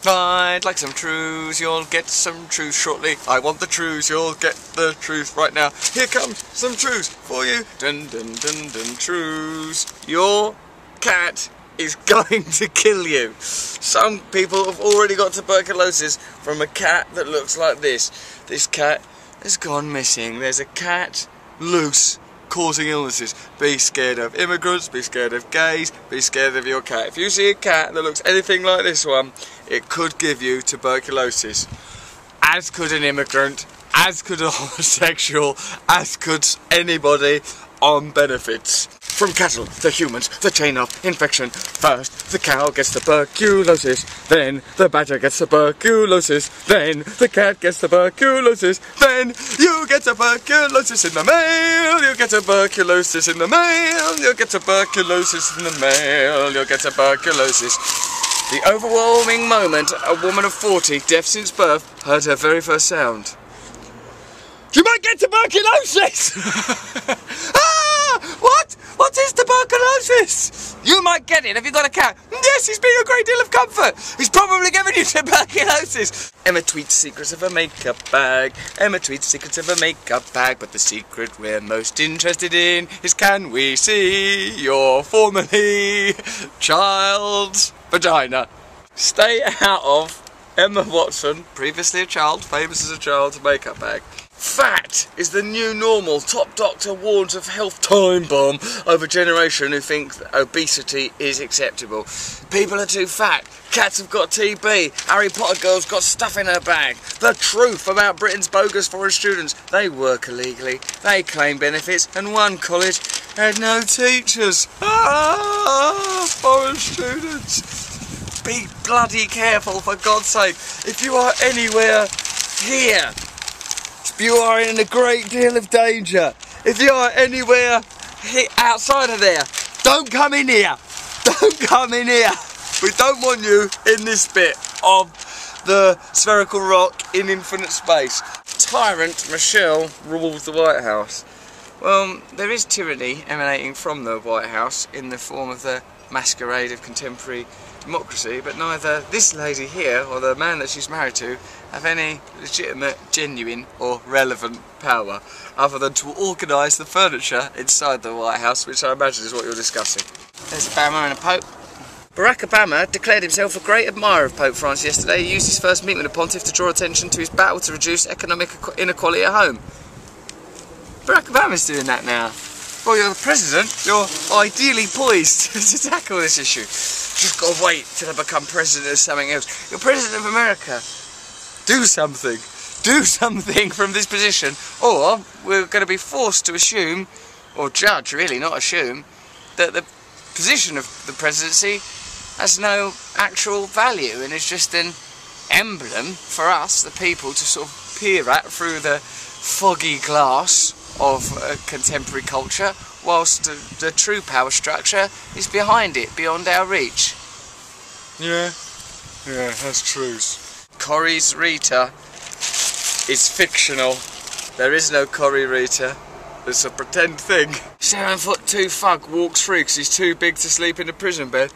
I'd like some Trews, you'll get some Trews shortly. I want the Trews, you'll get the Trews right now. Here comes some Trews for you. Dun dun dun dun Trews. Your cat is going to kill you. Some people have already got tuberculosis from a cat that looks like this. This cat has gone missing. There's a cat loose causing illnesses. Be scared of immigrants, be scared of gays, be scared of your cat. If you see a cat that looks anything like this one, it could give you tuberculosis. As could an immigrant, as could a homosexual, as could anybody on benefits. From cattle to humans, the chain of infection. First, the cow gets tuberculosis, then the badger gets tuberculosis, then the cat gets tuberculosis, then you get tuberculosis in the mail, you get tuberculosis in the mail, you get tuberculosis in the mail, you get tuberculosis. The overwhelming moment a woman of 40, deaf since birth, heard her very first sound. You might get tuberculosis! What? What is tuberculosis? You might get it. Have you got a cat? Yes, he's been a great deal of comfort. He's probably given you tuberculosis. Emma tweets secrets of a makeup bag. Emma tweets secrets of a makeup bag. But the secret we're most interested in is, can we see your formerly child's vagina? Stay out of Emma Watson, previously a child, famous as a child's makeup bag. Fat is the new normal. Top doctor warns of health time bomb over generation who think that obesity is acceptable. People are too fat. Cats have got TB. Harry Potter girl's got stuff in her bag. The truth about Britain's bogus foreign students. They work illegally. They claim benefits, and one college had no teachers. Foreign students. Be bloody careful, for God's sake. If you are anywhere here, you are in a great deal of danger. If you are anywhere outside of there, don't come in here. Don't come in here. We don't want you in this bit of the spherical rock in infinite space. Tyrant Michelle rules the White House. Well, there is tyranny emanating from the White House in the form of the masquerade of contemporary democracy, but neither this lady here or the man that she's married to have any legitimate, genuine or relevant power other than to organise the furniture inside the White House, which I imagine is what you're discussing. There's Obama and a Pope. Barack Obama declared himself a great admirer of Pope Francis yesterday. He used his first meeting with the pontiff to draw attention to his battle to reduce economic inequality at home. Barack Obama's doing that now. Well, you're the president, you're ideally poised to tackle this issue. Just got to wait till I become president of something else. You're president of America. Do something. Do something from this position, or we're going to be forced to assume, or judge really, not assume, that the position of the presidency has no actual value and is just an emblem for us, the people, to sort of peer at through the foggy glass of contemporary culture, whilst the true power structure is behind it, beyond our reach. Yeah, that's true. Corrie's Rita is fictional. There is no Corrie Rita. It's a pretend thing. 7'2" thug walks free because he's too big to sleep in a prison bed.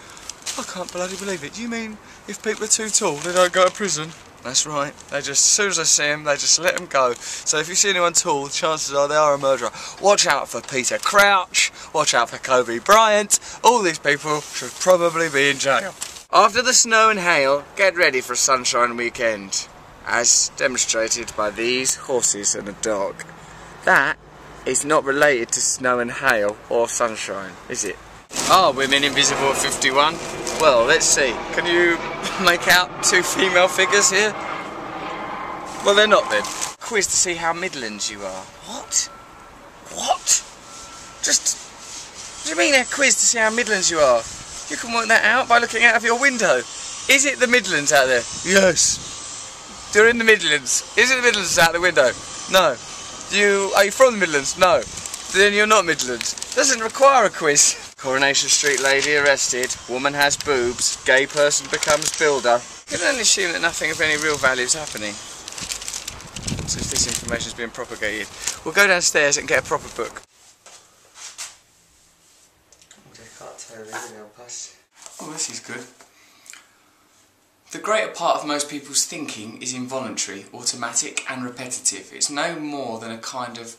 I can't bloody believe it. Do you mean if people are too tall, they don't go to prison? That's right. They just, as soon as I see them, they just let them go. So if you see anyone tall, the chances are they are a murderer. Watch out for Peter Crouch. Watch out for Kobe Bryant. All these people should probably be in jail. After the snow and hail, get ready for a sunshine weekend, as demonstrated by these horses and a dog. That is not related to snow and hail or sunshine, is it? Are women invisible at 51? Well, let's see. Can you make out two female figures here? Well, they're not then. Quiz to see how Midlands you are. What? What? Just... what do you mean a quiz to see how Midlands you are? You can work that out by looking out of your window. Is it the Midlands out there? Yes. You're in the Midlands. Is it the Midlands out the window? No. Are you from the Midlands? No. Then you're not Midlands. Doesn't require a quiz. Coronation Street lady arrested. Woman has boobs. Gay person becomes builder. You can only assume that nothing of any real value is happening, since this information is being propagated. We'll go downstairs and get a proper book. Oh, this is good. The greater part of most people's thinking is involuntary, automatic and repetitive. It's no more than a kind of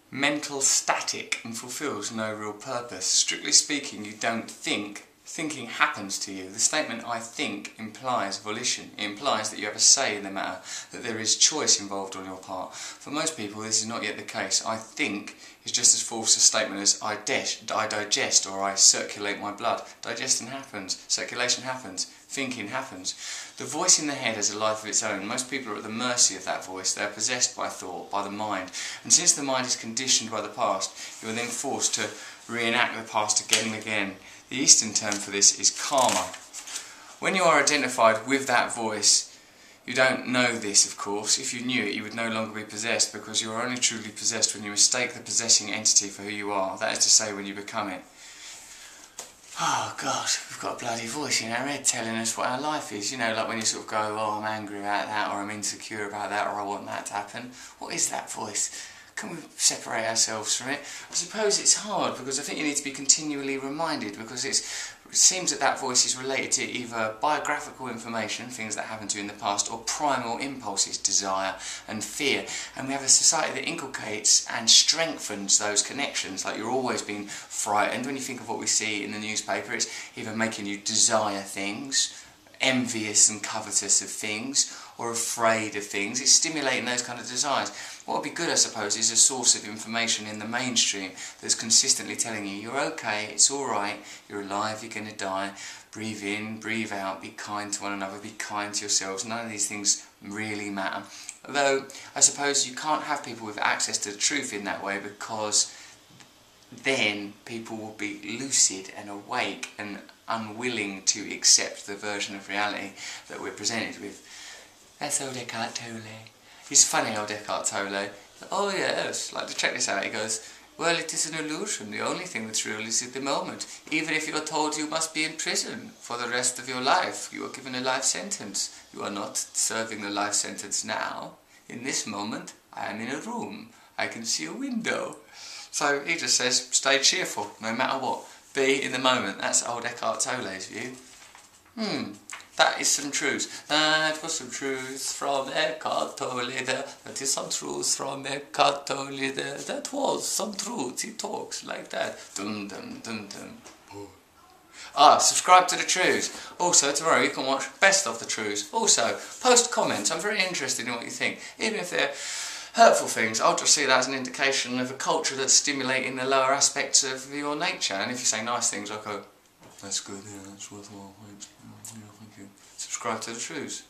mental static and fulfills no real purpose. Strictly speaking, you don't think. Thinking happens to you. The statement "I think" implies volition. It implies that you have a say in the matter, that there is choice involved on your part. For most people this is not yet the case. "I think" is just as false a statement as I digest or I circulate my blood. Digestion happens, circulation happens, thinking happens. The voice in the head has a life of its own. Most people are at the mercy of that voice. They are possessed by thought, by the mind. And since the mind is conditioned by the past, you are then forced to reenact the past again and again. The Eastern term for this is karma. When you are identified with that voice, you don't know this, of course. If you knew it, you would no longer be possessed, because you are only truly possessed when you mistake the possessing entity for who you are. That is to say, when you become it. Oh God, we've got a bloody voice in our head telling us what our life is. You know, like when you sort of go, "Oh, I'm angry about that," or "I'm insecure about that," or "I want that to happen." What is that voice? Can we separate ourselves from it? I suppose it's hard, because I think you need to be continually reminded, because it seems that voice is related to either biographical information, things that happened to you in the past, or primal impulses, desire and fear. And we have a society that inculcates and strengthens those connections. Like, you're always being frightened. When you think of what we see in the newspaper, it's either making you desire things, envious and covetous of things, or afraid of things. It's stimulating those kind of desires. What would be good, I suppose, is a source of information in the mainstream that's consistently telling you you're okay, it's alright, you're alive, you're going to die, breathe in, breathe out, be kind to one another, be kind to yourselves. None of these things really matter. Although, I suppose you can't have people with access to the truth in that way, because then people will be lucid and awake and unwilling to accept the version of reality that we're presented with. That's old Eckhart Tolle. He's funny, old Eckhart Tolle. "Oh yes," like, to check this out, he goes, "Well, it is an illusion. The only thing that's real is at the moment. Even if you're told you must be in prison for the rest of your life, you are given a life sentence. You are not serving the life sentence now. In this moment, I am in a room. I can see a window." So he just says, stay cheerful, no matter what. Be in the moment. That's old Eckhart Tolle's view. That is some truths. That was some truths from Eckhart Tolle there. That is some truths from Eckhart Tolle there. That was some truths. He talks like that. Dum dum dum dum. Subscribe to the Trews. Also, tomorrow you can watch Best of the Trews. Also, post comments. I'm very interested in what you think. Even if they're hurtful things, I'll just see that as an indication of a culture that's stimulating the lower aspects of your nature. And if you say nice things, I'll go, "That's good, yeah, that's worthwhile, thanks. Yeah, thank you." Subscribe to the Trews.